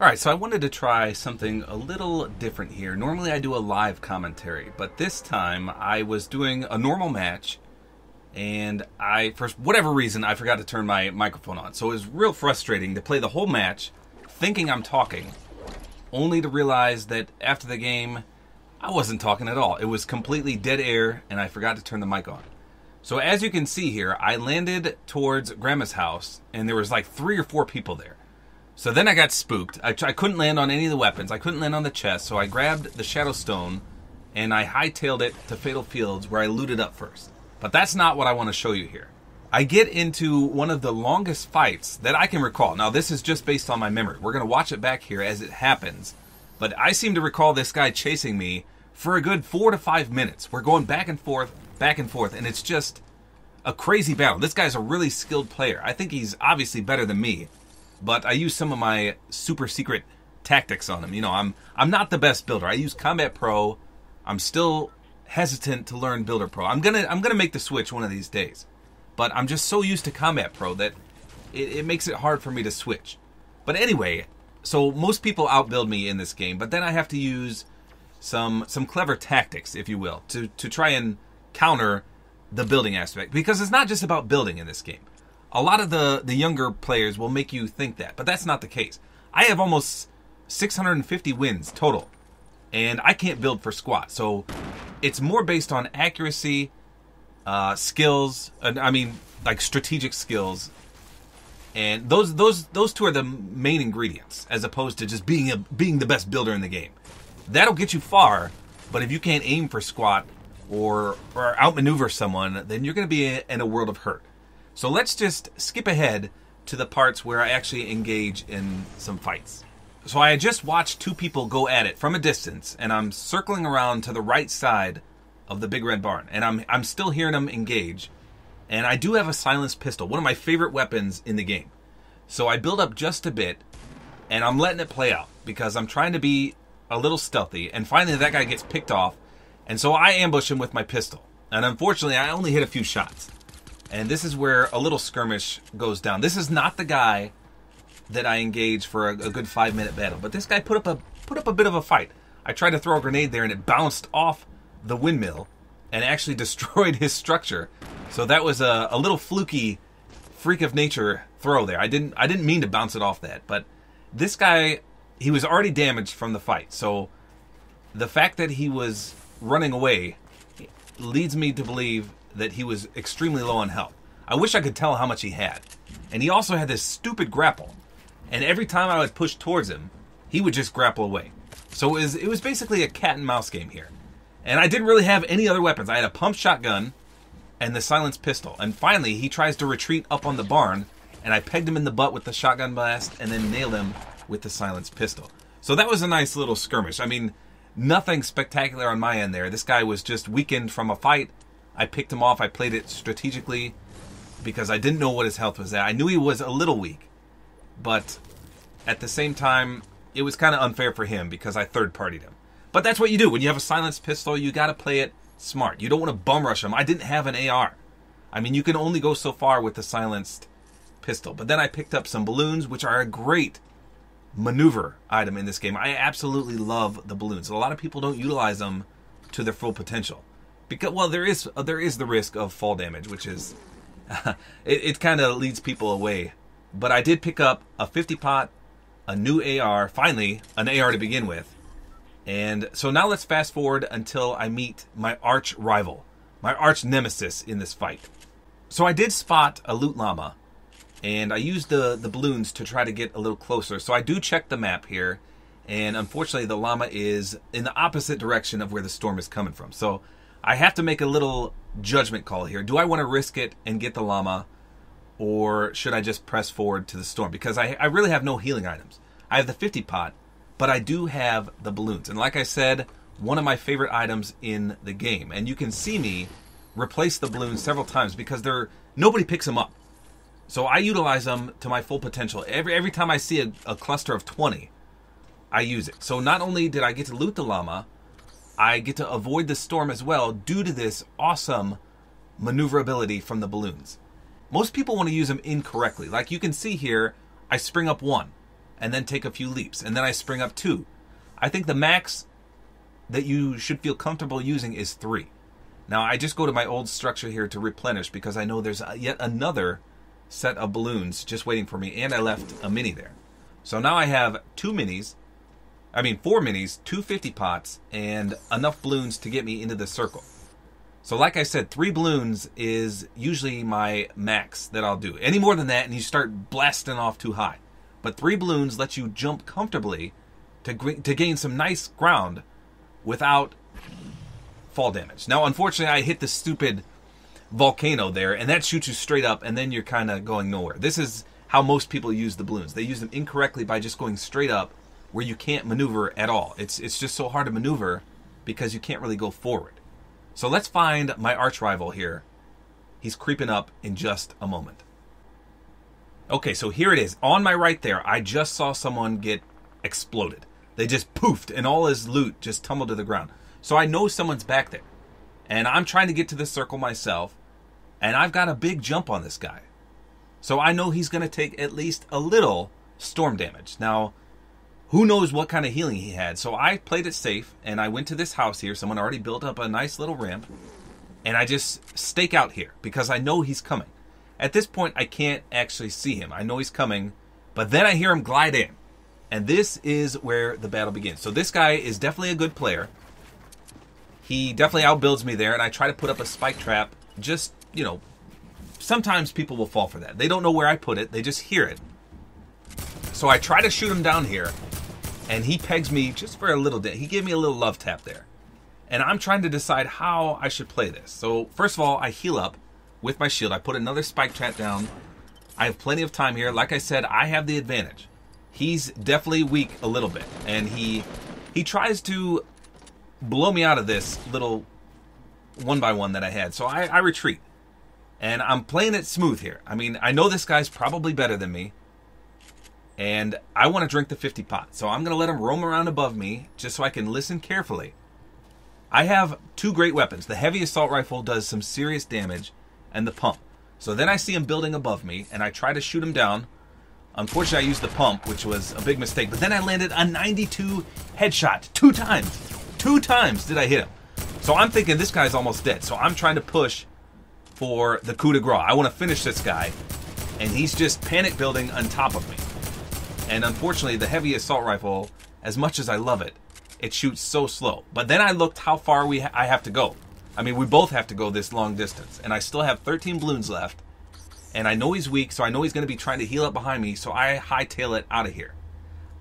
Alright, so I wanted to try something a little different here. Normally I do a live commentary, but this time I was doing a normal match, and for whatever reason, I forgot to turn my microphone on. So it was real frustrating to play the whole match thinking I'm talking, only to realize that after the game, I wasn't talking at all. It was completely dead air, and I forgot to turn the mic on. So as you can see here, I landed towards Grandma's house, and there was like 3 or 4 people there. So then I got spooked. I couldn't land on any of the weapons. I couldn't land on the chest, so I grabbed the Shadow Stone, and I hightailed it to Fatal Fields, where I looted up first. But that's not what I want to show you here. I get into one of the longest fights that I can recall. Now, this is just based on my memory. We're going to watch it back here as it happens. But I seem to recall this guy chasing me for a good 4 to 5 minutes. We're going back and forth, and it's just a crazy battle. This guy's a really skilled player. I think he's obviously better than me. But I use some of my super secret tactics on him. You know, I'm not the best builder. I use Combat Pro. I'm still hesitant to learn Builder Pro. I'm gonna make the switch one of these days. But I'm just so used to Combat Pro that it makes it hard for me to switch. But anyway, so most people outbuild me in this game, but then I have to use some clever tactics, if you will, to try and counter the building aspect. Because it's not just about building in this game. A lot of the younger players will make you think that, but that's not the case. I have almost 650 wins total, and I can't build for squat. So it's more based on accuracy, skills, like strategic skills, and those two are the main ingredients, as opposed to just being the best builder in the game. That'll get you far, but if you can't aim for squat or outmaneuver someone, then you're going to be in a world of hurt. So let's just skip ahead to the parts where I actually engage in some fights. So I had just watched 2 people go at it from a distance, and I'm circling around to the right side of the big red barn, and I'm still hearing them engage. And I do have a silenced pistol, one of my favorite weapons in the game. So I build up just a bit, and I'm letting it play out because I'm trying to be a little stealthy. And finally that guy gets picked off, and so I ambush him with my pistol. And unfortunately I only hit a few shots. And this is where a little skirmish goes down. This is not the guy that I engaged for a good 5-minute battle, but this guy put up a bit of a fight. I tried to throw a grenade there, and it bounced off the windmill and actually destroyed his structure. So that was a little fluky freak of nature throw there. I didn't mean to bounce it off that, but this guy, he was already damaged from the fight. So the fact that he was running away leads me to believe that he was extremely low on health. I wish I could tell how much he had. And he also had this stupid grapple. And every time I would push towards him, he would just grapple away. So it was basically a cat and mouse game here. And I didn't really have any other weapons. I had a pump shotgun and the silenced pistol. And finally, he tries to retreat up on the barn, and I pegged him in the butt with the shotgun blast and then nailed him with the silenced pistol. So that was a nice little skirmish. I mean, nothing spectacular on my end there. This guy was just weakened from a fight. I picked him off. I played it strategically because I didn't know what his health was at. I knew he was a little weak, but at the same time, it was kind of unfair for him because I third-partied him. But that's what you do. When you have a silenced pistol, you got to play it smart. You don't want to bum rush him. I didn't have an AR. I mean, you can only go so far with the silenced pistol. But then I picked up some balloons, which are a great maneuver item in this game. I absolutely love the balloons. A lot of people don't utilize them to their full potential. Because, well, there is the risk of fall damage, which is it kind of leads people away. But I did pick up a 50 pot, a new AR, finally an AR to begin with. And so now let's fast forward until I meet my arch rival, my arch nemesis in this fight. So I did spot a loot llama, and I used the balloons to try to get a little closer. So I do check the map here, and unfortunately the llama is in the opposite direction of where the storm is coming from. So I have to make a little judgment call here. Do I want to risk it and get the llama, or should I just press forward to the storm? Because I really have no healing items. I have the 50 pot, but I do have the balloons. And like I said, one of my favorite items in the game. And you can see me replace the balloons several times because nobody picks them up. So I utilize them to my full potential. Every time I see a cluster of 20, I use it. So not only did I get to loot the llama, I get to avoid the storm as well due to this awesome maneuverability from the balloons. Most people want to use them incorrectly. Like you can see here, I spring up 1. and then take a few leaps, and then I spring up 2. I think the max that you should feel comfortable using is 3. Now, I just go to my old structure here to replenish because I know there's yet another set of balloons just waiting for me, and I left a mini there. So now I have 4 minis, 2 50 pots, and enough balloons to get me into the circle. So like I said, 3 balloons is usually my max that I'll do. Any more than that, and you start blasting off too high. But 3 balloons lets you jump comfortably to gain some nice ground without fall damage. Now, unfortunately, I hit the stupid volcano there, and that shoots you straight up, and then you're kind of going nowhere. This is how most people use the balloons. They use them incorrectly by just going straight up where you can't maneuver at all. It's just so hard to maneuver because you can't really go forward. So let's find my arch rival here. He's creeping up in just a moment. Okay, so here it is. On my right there, I just saw someone get exploded. They just poofed, and all his loot just tumbled to the ground. So I know someone's back there. And I'm trying to get to the circle myself, and I've got a big jump on this guy. So I know he's going to take at least a little storm damage. Now, who knows what kind of healing he had. So I played it safe, and I went to this house here. Someone already built up a nice little ramp. And I just stake out here because I know he's coming. At this point, I can't actually see him. I know he's coming, but then I hear him glide in. And this is where the battle begins. So this guy is definitely a good player. He definitely outbuilds me there, and I try to put up a spike trap. Just, sometimes people will fall for that. They don't know where I put it. They just hear it. So I try to shoot him down here, and he pegs me just for a little bit. He gave me a little love tap there. And I'm trying to decide how I should play this. So first of all, I heal up with my shield. I put another spike trap down. I have plenty of time here. Like I said, I have the advantage. He's definitely weak a little bit, and he tries to blow me out of this little 1x1 that I had. So I retreat, and I'm playing it smooth here. I mean, I know this guy's probably better than me, and I want to drink the 50 pot. So I'm going to let him roam around above me just so I can listen carefully. I have 2 great weapons. The heavy assault rifle does some serious damage, and the pump. So then I see him building above me, and I try to shoot him down. Unfortunately, I used the pump, which was a big mistake. But then I landed a 92 headshot 2 times. 2 times did I hit him. So I'm thinking this guy's almost dead. So I'm trying to push for the coup de grace. I want to finish this guy, and he's just panic building on top of me. And unfortunately, the heavy assault rifle, as much as I love it, it shoots so slow. But then I looked how far I have to go. I mean, we both have to go this long distance. And I still have 13 balloons left. And I know he's weak, so I know he's going to be trying to heal up behind me, so I hightail it out of here.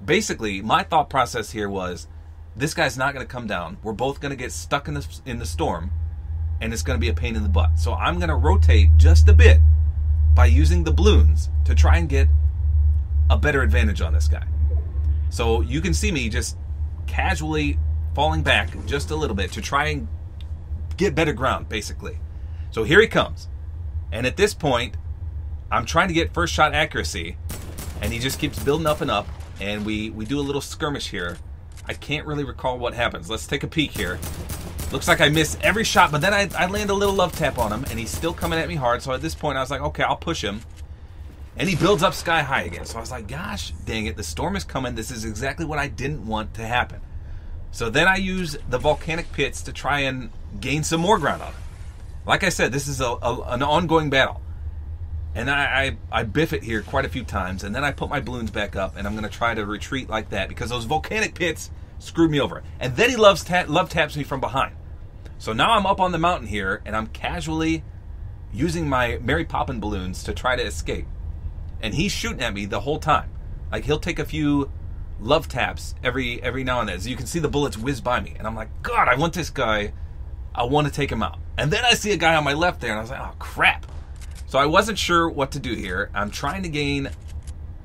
Basically, my thought process here was, this guy's not going to come down. We're both going to get stuck in the storm, and it's going to be a pain in the butt. So I'm going to rotate just a bit by using the balloons to try and get a better advantage on this guy. So you can see me just casually falling back just a little bit to try and get better ground, basically. So here he comes. And at this point, I'm trying to get first shot accuracy, and he just keeps building up and up, and we do a little skirmish here. I can't really recall what happens. Let's take a peek here. Looks like I miss every shot, but then I land a little love tap on him, and he's still coming at me hard. So at this point, I was like, okay, I'll push him. And he builds up sky high again. So I was like, gosh, dang it, the storm is coming. This is exactly what I didn't want to happen. So then I use the volcanic pits to try and gain some more ground on him. Like I said, this is an ongoing battle. And I biff it here quite a few times, and then I put my balloons back up, and I'm going to try to retreat like that because those volcanic pits screwed me over. And then he love taps me from behind. So now I'm up on the mountain here, and I'm casually using my Mary Poppin balloons to try to escape. And he's shooting at me the whole time. Like, he'll take a few love taps every now and then. So you can see the bullets whiz by me. And I'm like, God, I want this guy. I want to take him out. And then I see a guy on my left there, and I was like, oh, crap. So I wasn't sure what to do here. I'm trying to gain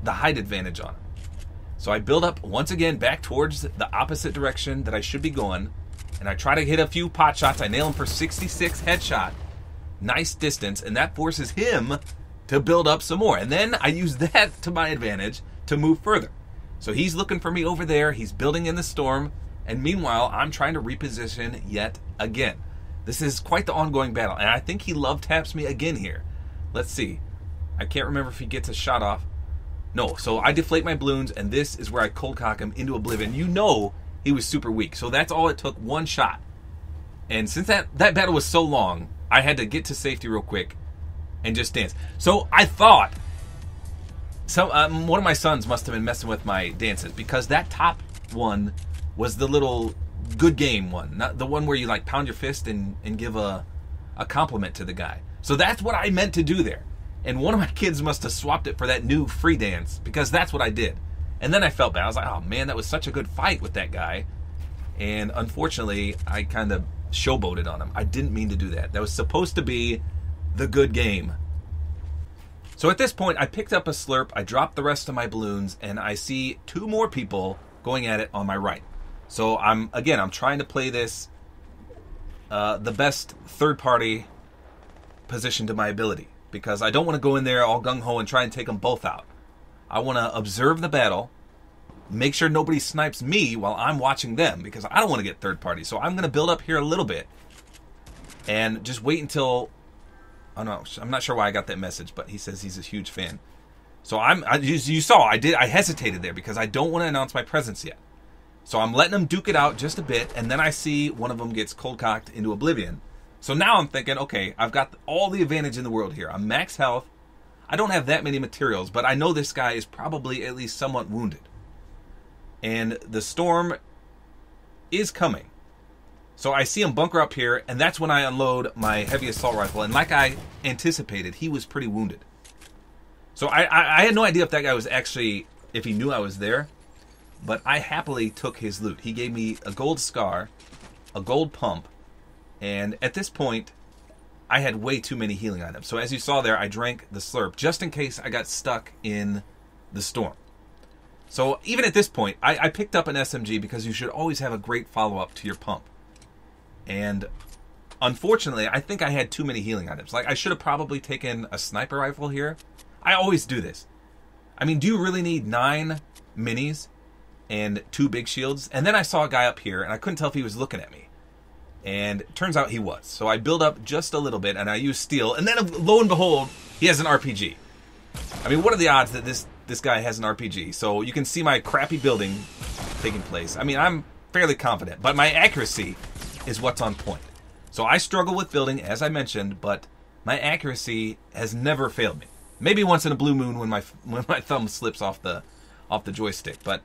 the height advantage on him. So I build up once again back towards the opposite direction that I should be going. And I try to hit a few pot shots. I nail him for 66 headshot. Nice distance. And that forces him to build up some more. And then I use that to my advantage to move further. So he's looking for me over there. He's building in the storm. And meanwhile, I'm trying to reposition yet again. This is quite the ongoing battle. And I think he love taps me again here. Let's see. I can't remember if he gets a shot off. No, so I deflate my balloons, and this is where I cold cock him into oblivion. You know he was super weak, so that's all it took, one shot. And since that battle was so long, I had to get to safety real quick and just dance. So I thought one of my sons must have been messing with my dances, because that top one was the little good game one, not the one where you like pound your fist and give a compliment to the guy. So that's what I meant to do there. And one of my kids must have swapped it for that new free dance, because that's what I did. And then I felt bad. I was like, oh man, that was such a good fight with that guy. And unfortunately, I kind of showboated on him. I didn't mean to do that. That was supposed to be the good game. So at this point, I picked up a slurp, I dropped the rest of my balloons, and I see two more people going at it on my right. So I'm trying to play this the best third-party position to my ability, because I don't want to go in there all gung-ho and try and take them both out. I want to observe the battle, make sure nobody snipes me while I'm watching them, because I don't want to get third-party. So I'm going to build up here a little bit and just wait until... Oh no, I'm not sure why I got that message, but he says he's a huge fan. So you saw, I hesitated there because I don't want to announce my presence yet. So I'm letting them duke it out just a bit, and then I see one of them gets cold cocked into oblivion. So now I'm thinking, okay, I've got all the advantage in the world here. I'm max health. I don't have that many materials, but I know this guy is probably at least somewhat wounded. And the storm is coming. So I see him bunker up here, and that's when I unload my heavy assault rifle. And like I anticipated, he was pretty wounded. So I had no idea if that guy was actually, if he knew I was there. But I happily took his loot. He gave me a gold scar, a gold pump, and at this point, I had way too many healing items. So as you saw there, I drank the slurp just in case I got stuck in the storm. So even at this point, I picked up an SMG because you should always have a great follow-up to your pump. And unfortunately, I think I had too many healing items. Like, I should have probably taken a sniper rifle here. I always do this. I mean, do you really need 9 minis and 2 big shields? And then I saw a guy up here, and I couldn't tell if he was looking at me. And it turns out he was. So I build up just a little bit, and I use steel. And then, lo and behold, he has an RPG. I mean, what are the odds that this guy has an RPG? So you can see my crappy building taking place. I mean, I'm fairly confident, but my accuracy is what's on point. So I struggle with building, as I mentioned, but my accuracy has never failed me. Maybe once in a blue moon when my thumb slips off the joystick, but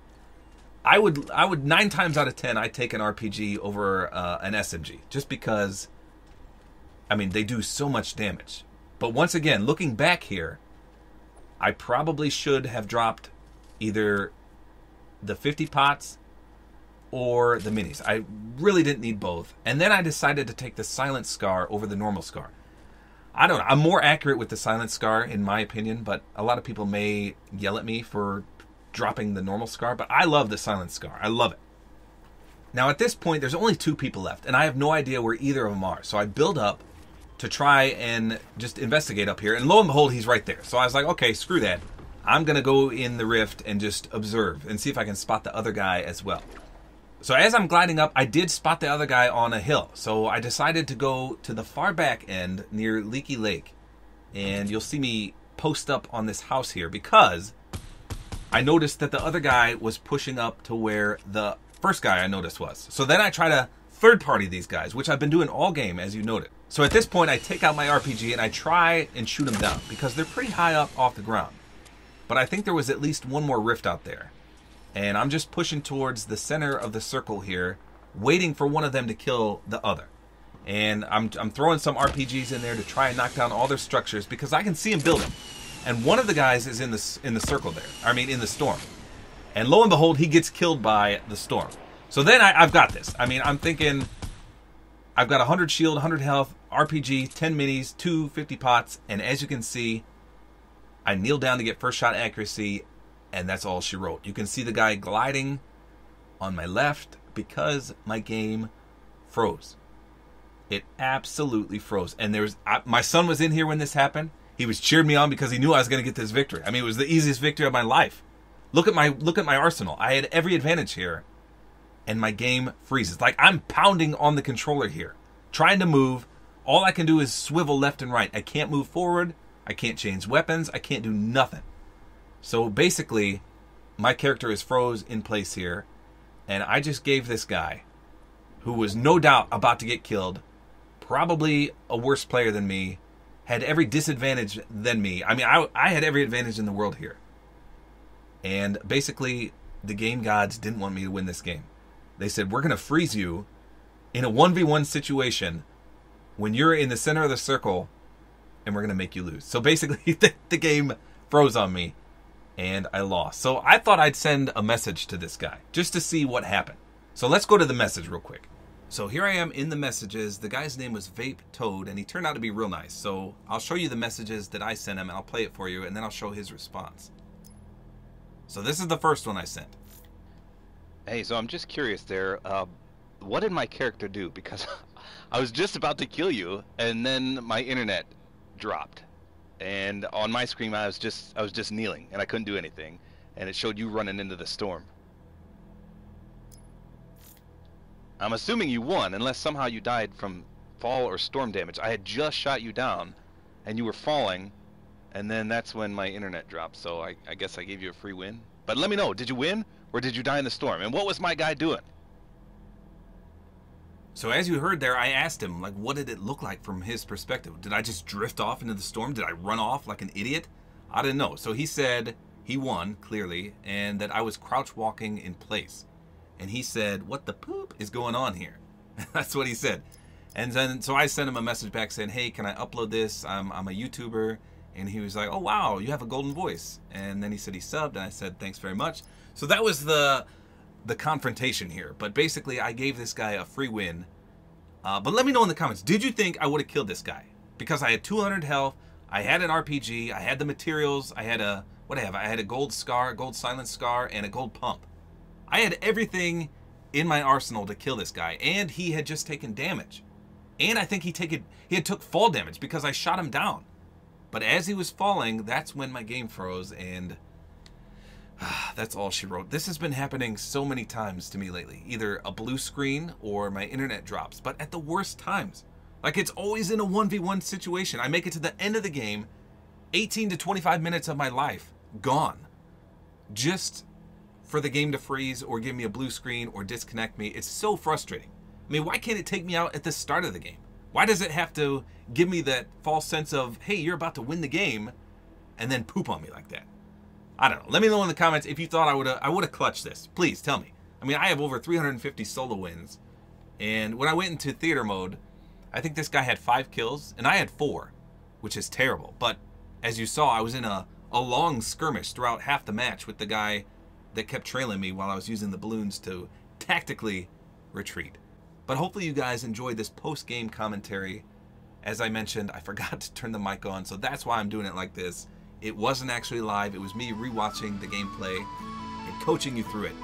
I would 9 times out of 10 I'd take an RPG over an SMG, just because, I mean, they do so much damage. But once again, looking back here, I probably should have dropped either the 50 pots or the minis. I really didn't need both. And then I decided to take the silent scar over the normal scar. I don't know. I'm more accurate with the silent scar, in my opinion, but a lot of people may yell at me for dropping the normal scar, but I love the silent scar. I love it. Now, at this point, there's only 2 people left, and I have no idea where either of them are. So I build up to try and just investigate up here, and lo and behold, he's right there. So I was like, okay, screw that. I'm going to go in the rift and just observe and see if I can spot the other guy as well. So as I'm gliding up, I did spot the other guy on a hill. So I decided to go to the far back end near Leaky Lake. And you'll see me post up on this house here because I noticed that the other guy was pushing up to where the first guy I noticed was. So then I try to third party these guys, which I've been doing all game, as you noted. So at this point, I take out my RPG and I try and shoot them down because they're pretty high up off the ground. But I think there was at least one more rift out there. And I'm just pushing towards the center of the circle here, waiting for one of them to kill the other. And I'm throwing some RPGs in there to try and knock down all their structures because I can see them building. And one of the guys is in the circle there. I mean, in the storm. And lo and behold, he gets killed by the storm. So then I've got this. I mean, I'm thinking I've got 100 shield, 100 health, RPG, 10 minis, 2 50 pots. And as you can see, I kneel down to get first shot accuracy. And that's all she wrote. You can see the guy gliding on my left because my game froze. It absolutely froze. And my son was in here when this happened. He was cheering me on because he knew I was going to get this victory. I mean, it was the easiest victory of my life. Look at my arsenal. I had every advantage here, and my game freezes. Like, I'm pounding on the controller here, trying to move. All I can do is swivel left and right. I can't move forward. I can't change weapons. I can't do nothing. So basically, my character is froze in place here, and I just gave this guy, who was no doubt about to get killed, probably a worse player than me, had every disadvantage than me. I mean, I had every advantage in the world here. And basically, the game gods didn't want me to win this game. They said, we're going to freeze you in a 1v1 situation when you're in the center of the circle, and we're going to make you lose. So basically, the game froze on me, and I lost. So I thought I'd send a message to this guy, just to see what happened. So let's go to the message real quick. So here I am in the messages. The guy's name was Vape Toad, and he turned out to be real nice. So I'll show you the messages that I sent him, and I'll play it for you, and then I'll show his response. So this is the first one I sent. Hey, so I'm just curious there. What did my character do? Because I was just about to kill you, and then my internet dropped, and on my screen I was just kneeling, and I couldn't do anything, and it showed you running into the storm. I'm assuming you won, unless somehow you died from fall or storm damage. I had just shot you down, and you were falling, and then that's when my internet dropped. So I guess I gave you a free win. But let me know, did you win, or did you die in the storm? And what was my guy doing? So as you heard there, I asked him, like, what did it look like from his perspective? Did I just drift off into the storm? Did I run off like an idiot? I didn't know. So he said he won, clearly, and that I was crouch walking in place. And he said, what the poop is going on here? That's what he said. And then, so I sent him a message back saying, hey, can I upload this? I'm a YouTuber. And he was like, oh, wow, you have a golden voice. And then he said he subbed, and I said, thanks very much. So that was the confrontation here. But basically, I gave this guy a free win. But let me know in the comments, did you think I would have killed this guy? Because I had 200 health, I had an RPG, I had the materials, I had a, what did I have? I had a gold scar, gold silence scar, and a gold pump. I had everything in my arsenal to kill this guy, and he had just taken damage. And I think he had took fall damage because I shot him down. But as he was falling, that's when my game froze, and that's all she wrote. This has been happening so many times to me lately. Either a blue screen or my internet drops, but at the worst times. Like, it's always in a 1v1 situation. I make it to the end of the game, 18 to 25 minutes of my life gone. Just for the game to freeze or give me a blue screen or disconnect me. It's so frustrating. I mean, why can't it take me out at the start of the game? Why does it have to give me that false sense of, hey, you're about to win the game, and then poop on me like that? I don't know. Let me know in the comments if you thought I would have clutched this. Please tell me. I mean, I have over 350 solo wins, and when I went into theater mode, I think this guy had 5 kills, and I had 4, which is terrible. But as you saw, I was in a long skirmish throughout half the match with the guy that kept trailing me while I was using the balloons to tactically retreat. But hopefully you guys enjoyed this post-game commentary. As I mentioned, I forgot to turn the mic on, so that's why I'm doing it like this. It wasn't actually live. It was me rewatching the gameplay and coaching you through it.